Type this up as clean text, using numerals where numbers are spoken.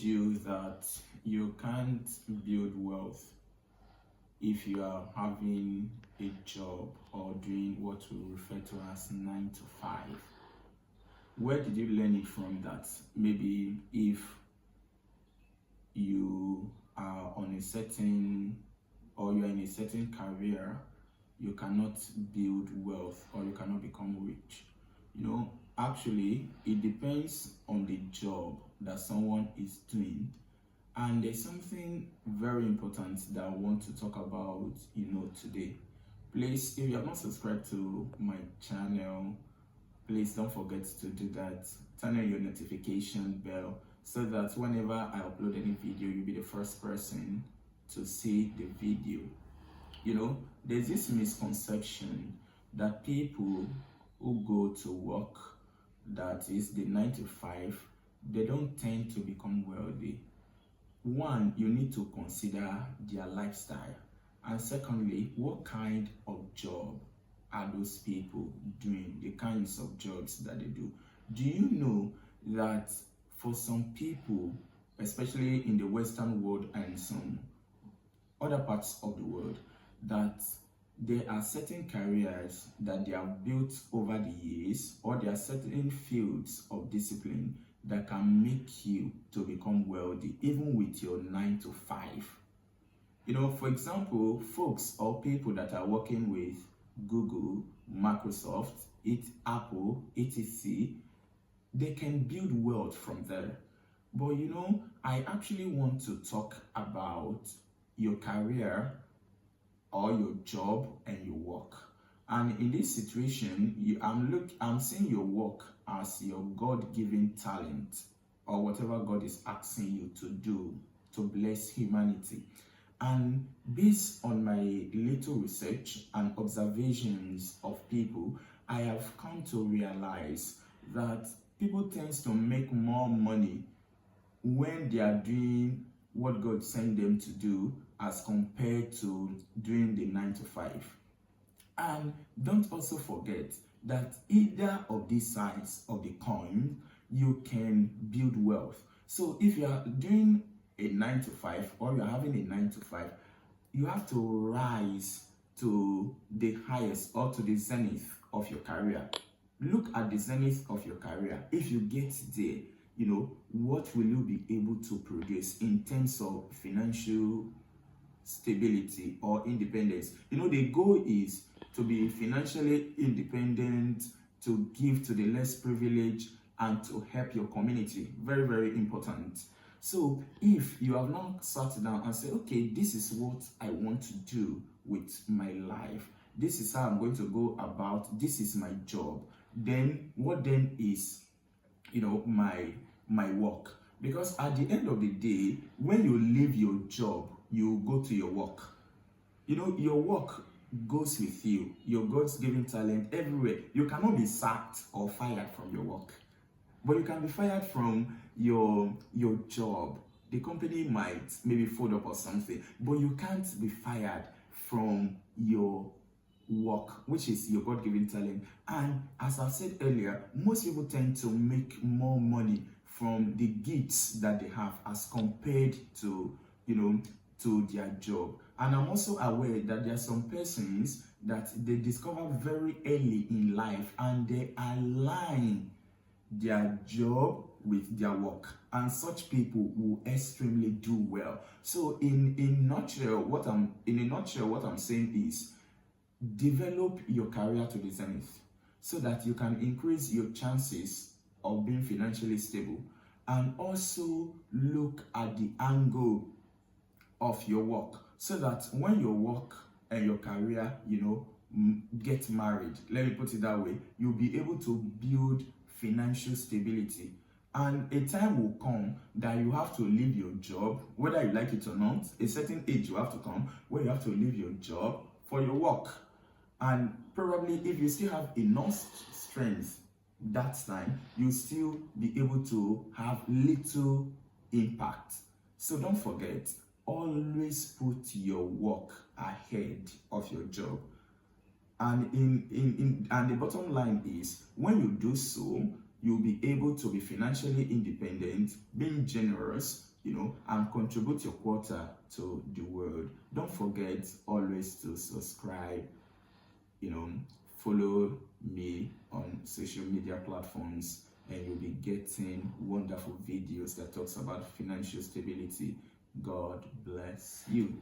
you that you can't build wealth if you are having a job or doing what we refer to as 9 to 5. Where did you learn it from that? Maybe if you are on a certain or you are in a certain career, you cannot build wealth or you cannot become rich. Actually, it depends on the job that someone is doing. And there's something very important that I want to talk about, today. Please, if you have not subscribed to my channel, please don't forget to do that. Turn on your notification bell so that whenever I upload any video, you'll be the first person to see the video. There's this misconception that people who go to work, that is the 9 to 5, they don't tend to become wealthy. One, you need to consider their lifestyle. And secondly, what kind of job are those people doing? The kinds of jobs that they do. Do you know that for some people, especially in the Western world and some other parts of the world, that there are certain careers that they have built over the years, or there are certain fields of discipline that can make you to become wealthy, even with your 9 to 5. For example, folks or people that are working with Google, Microsoft, Apple, etc., they can build wealth from there. But I actually want to talk about your career or your job and your work. And in this situation, I'm seeing your work as your God-given talent, or whatever God is asking you to do to bless humanity. And based on my little research and observations of people, I have come to realize that people tend to make more money when they are doing what God sent them to do as compared to doing the 9 to 5. And don't also forget that either of these sides of the coin, you can build wealth. So if you are doing a 9 to 5 or you're having a 9 to 5, you have to rise to the highest or to the zenith of your career. Look at the zenith of your career. If you get there, what will you be able to produce in terms of financial stability or independence? The goal is to be financially independent, to give to the less privileged, and to help your community. Very, very important. So if you have not sat down and said, okay, this is what I want to do with my life, this is how I'm going to go about, this is my job, then what then is my work? Because at the end of the day, when you leave your job, you go to your work. Your work goes with you, your God's given talent everywhere. You cannot be sacked or fired from your work, but you can be fired from your job. The company might maybe fold up or something, but you can't be fired from your work, which is your God-given talent. And as I said earlier, most people tend to make more money from the gifts that they have as compared to to their job. And I'm also aware that there are some persons that they discover very early in life and they align their job with their work, and such people will extremely do well. So in a nutshell, what I'm saying is, develop your career to the zenith so that you can increase your chances of being financially stable, and also look at the angle of your work so that when your work and your career get married, let me put it that way, you'll be able to build financial stability. And a time will come that you have to leave your job, whether you like it or not. A certain age will have to come where you have to leave your job for your work. And probably if you still have enough strength that time, you'll still be able to have little impact. So don't forget, always put your work ahead of your job. And and the bottom line is, when you do so, you'll be able to be financially independent, being generous, and contribute your quota to the world. Don't forget always to subscribe, follow me on social media platforms, and you'll be getting wonderful videos that talks about financial stability. God bless you.